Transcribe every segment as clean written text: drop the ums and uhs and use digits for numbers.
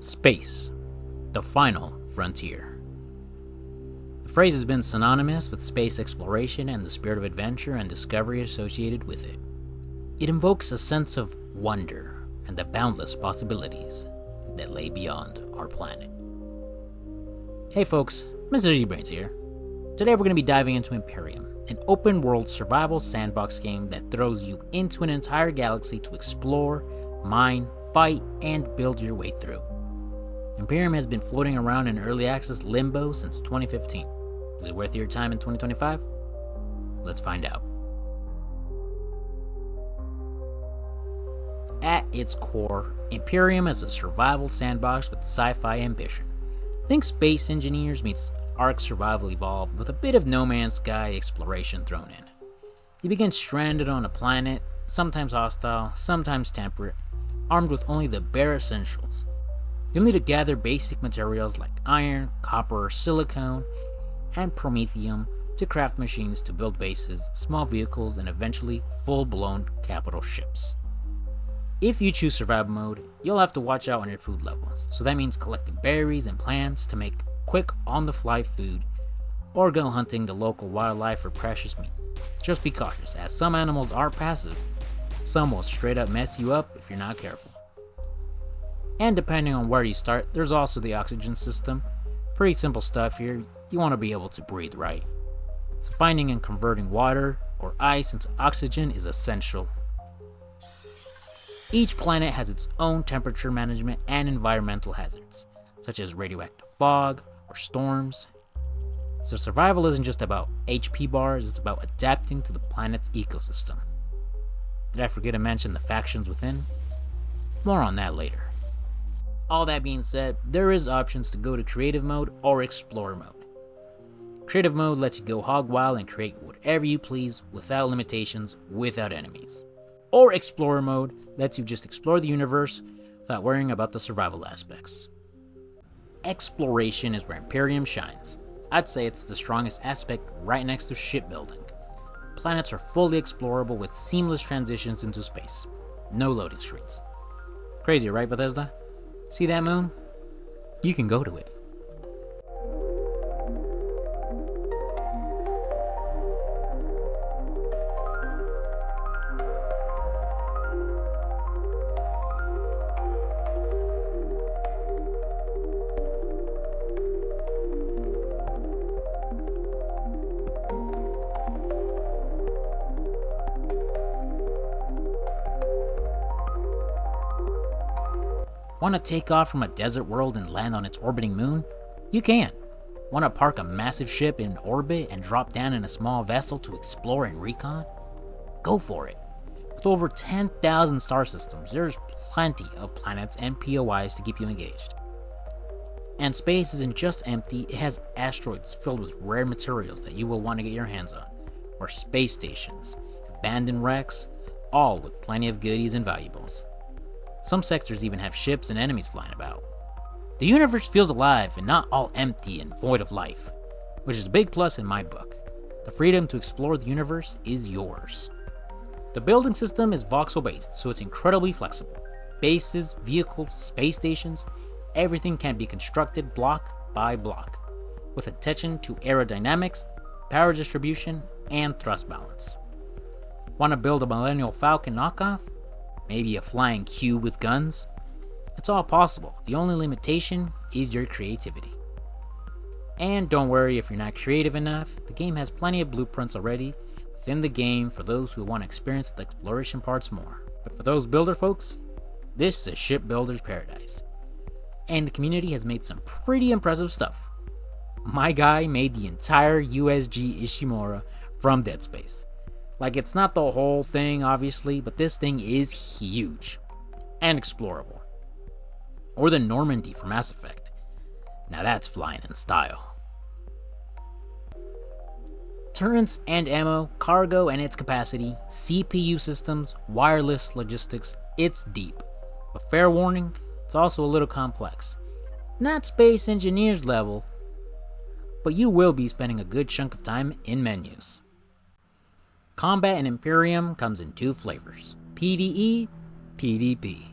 Space, the final frontier. The phrase has been synonymous with space exploration and the spirit of adventure and discovery associated with it. It invokes a sense of wonder and the boundless possibilities that lay beyond our planet. Hey folks, Mr. G-Brains here. Today we're going to be diving into Imperium, an open-world survival sandbox game that throws you into an entire galaxy to explore, mine, fight, and build your way through. Imperium has been floating around in early access limbo since 2015. Is it worth your time in 2025? Let's find out. At its core, Imperium is a survival sandbox with sci-fi ambition. Think Space Engineers meets Ark Survival Evolved with a bit of No Man's Sky exploration thrown in. You begin stranded on a planet, sometimes hostile, sometimes temperate, armed with only the bare essentials. You'll need to gather basic materials like iron, copper, silicone, and promethium to craft machines to build bases, small vehicles, and eventually full-blown capital ships. If you choose survival mode, you'll have to watch out on your food levels, so that means collecting berries and plants to make quick on-the-fly food, or go hunting the local wildlife for precious meat. Just be cautious, as some animals are passive. Some will straight up mess you up if you're not careful. And depending on where you start, there's also the oxygen system. Pretty simple stuff here, you want to be able to breathe right. So finding and converting water or ice into oxygen is essential. Each planet has its own temperature management and environmental hazards, such as radioactive fog or storms. So survival isn't just about HP bars, it's about adapting to the planet's ecosystem. Did I forget to mention the factions within? More on that later. All that being said, there is options to go to creative mode or explorer mode. Creative mode lets you go hog wild and create whatever you please without limitations, without enemies. Or explorer mode lets you just explore the universe without worrying about the survival aspects. Exploration is where Imperium shines. I'd say it's the strongest aspect right next to shipbuilding. Planets are fully explorable with seamless transitions into space. No loading screens. Crazy, right, Bethesda? See that moon? You can go to it. Want to take off from a desert world and land on its orbiting moon? You can. Want to park a massive ship in orbit and drop down in a small vessel to explore and recon? Go for it. With over 10,000 star systems, there's plenty of planets and POIs to keep you engaged. And space isn't just empty, it has asteroids filled with rare materials that you will want to get your hands on, or space stations, abandoned wrecks, all with plenty of goodies and valuables. Some sectors even have ships and enemies flying about. The universe feels alive and not all empty and void of life, which is a big plus in my book. The freedom to explore the universe is yours. The building system is voxel-based, so it's incredibly flexible. Bases, vehicles, space stations, everything can be constructed block by block, with attention to aerodynamics, power distribution, and thrust balance. Want to build a Millennium Falcon knockoff? Maybe a flying cube with guns? It's all possible. The only limitation is your creativity. And don't worry if you're not creative enough, the game has plenty of blueprints already within the game for those who want to experience the exploration parts more. But for those builder folks, this is a shipbuilder's paradise. And the community has made some pretty impressive stuff. My guy made the entire USG Ishimura from Dead Space. Like, it's not the whole thing, obviously, but this thing is huge and explorable. Or the Normandy from Mass Effect. Now that's flying in style. Turrets and ammo, cargo and its capacity, CPU systems, wireless logistics, it's deep. But fair warning, it's also a little complex. Not Space Engineers level, but you will be spending a good chunk of time in menus. Combat in Imperium comes in two flavors, PvE, PvP.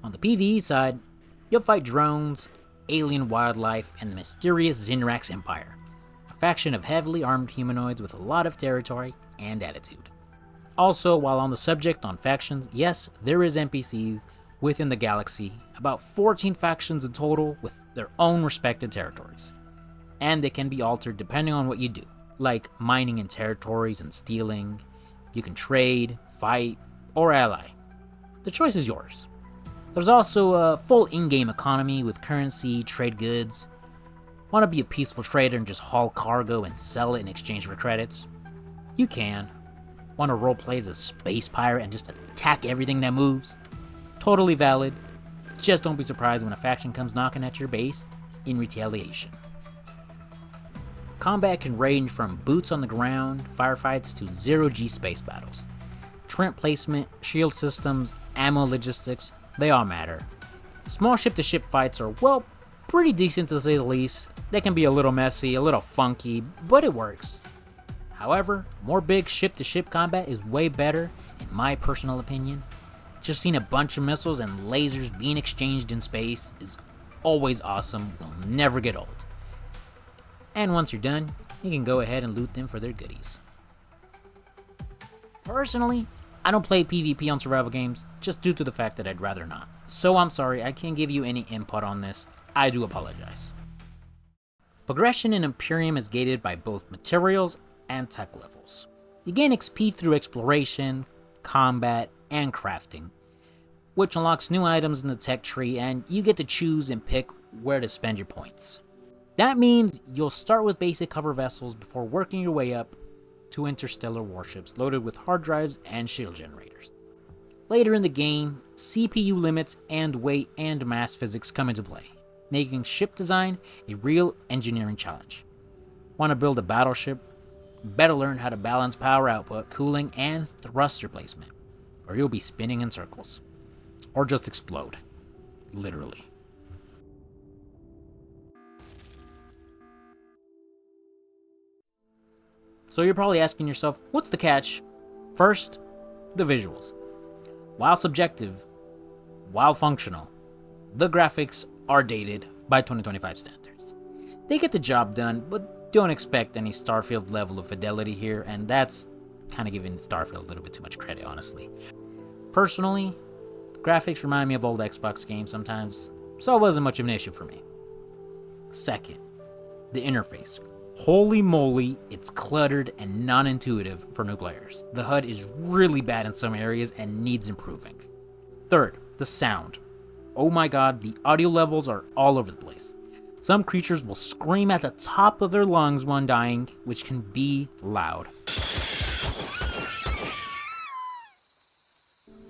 On the PvE side, You'll fight drones, alien wildlife, and the mysterious Zinrax Empire, a faction of heavily armed humanoids with a lot of territory and attitude. Also, while on the subject on factions, yes, there is NPCs within the galaxy, about 14 factions in total with their own respected territories. And they can be altered depending on what you do, like mining in territories and stealing. You can trade, fight, or ally. The choice is yours. There's also a full in-game economy with currency, trade goods. Want to be a peaceful trader and just haul cargo and sell it in exchange for credits? You can. Want to roleplay as a space pirate and just attack everything that moves? Totally valid. Just don't be surprised when a faction comes knocking at your base in retaliation. Combat can range from boots on the ground firefights to zero-G space battles. Turret placement, shield systems, ammo logistics, they all matter. Small ship-to-ship fights are, well, pretty decent to say the least. They can be a little messy, a little funky, but it works. However, more big ship-to-ship combat is way better, in my personal opinion. Just seeing a bunch of missiles and lasers being exchanged in space is always awesome, will never get old. And once you're done, you can go ahead and loot them for their goodies. Personally, I don't play PvP on survival games, just due to the fact that I'd rather not. So I'm sorry, I can't give you any input on this. I do apologize. Progression in Imperium is gated by both materials and tech levels. You gain XP through exploration, combat, and crafting, which unlocks new items in the tech tree, and you get to choose and pick where to spend your points. That means you'll start with basic cover vessels before working your way up to interstellar warships loaded with hard drives and shield generators. Later in the game, CPU limits and weight and mass physics come into play, making ship design a real engineering challenge. Want to build a battleship? Better learn how to balance power output, cooling, and thruster placement, or you'll be spinning in circles. Or just explode. Literally. So you're probably asking yourself, what's the catch? First, the visuals. While subjective, while functional, the graphics are dated by 2025 standards. They get the job done, but don't expect any Starfield level of fidelity here, and that's kind of giving Starfield a little bit too much credit, honestly. Personally, the graphics remind me of old Xbox games sometimes, so it wasn't much of an issue for me. Second, the interface. Holy moly, it's cluttered and non-intuitive for new players. The HUD is really bad in some areas and needs improving. Third, the sound. Oh my god, the audio levels are all over the place. Some creatures will scream at the top of their lungs when dying, which can be loud.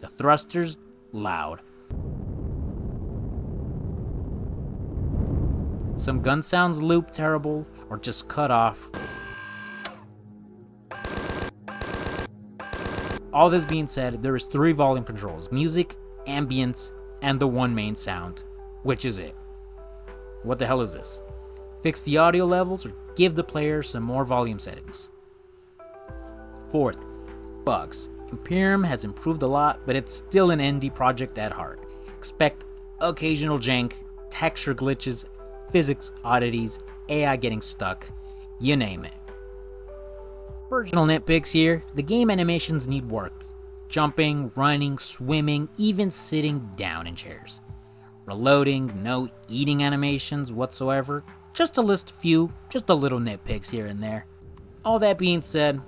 The thrusters, loud. Some gun sounds loop terrible or just cut off. All this being said, there is 3 volume controls: music, ambience, and the one main sound, which is it. What the hell is this? Fix the audio levels or give the player some more volume settings. Fourth, bugs. Imperium has improved a lot, but it's still an indie project at heart. Expect occasional jank, texture glitches, physics oddities, AI getting stuck, you name it. Personal nitpicks here, the game animations need work. Jumping, running, swimming, even sitting down in chairs. Reloading, no eating animations whatsoever. Just to list a few, just a little nitpicks here and there. All that being said,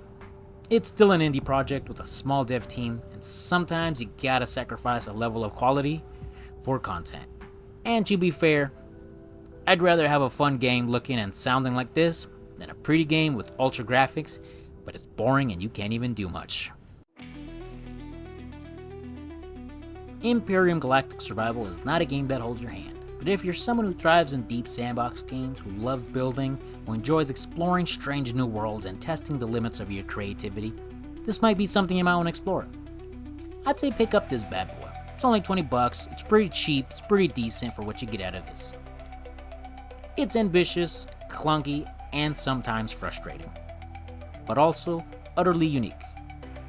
it's still an indie project with a small dev team, and sometimes you gotta sacrifice a level of quality for content. And to be fair, I'd rather have a fun game looking and sounding like this than a pretty game with ultra graphics, but it's boring and you can't even do much. Imperium Galactic Survival is not a game that holds your hand, but if you're someone who thrives in deep sandbox games, who loves building, who enjoys exploring strange new worlds and testing the limits of your creativity, this might be something you might want to explore. I'd say pick up this bad boy. It's only $20, it's pretty cheap, it's pretty decent for what you get out of this. It's ambitious, clunky, and sometimes frustrating, but also utterly unique.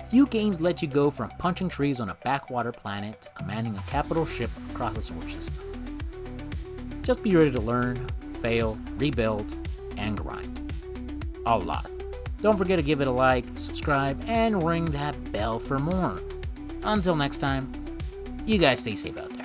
Few games let you go from punching trees on a backwater planet to commanding a capital ship across a solar system. Just be ready to learn, fail, rebuild, and grind. A lot. Don't forget to give it a like, subscribe, and ring that bell for more. Until next time, you guys stay safe out there.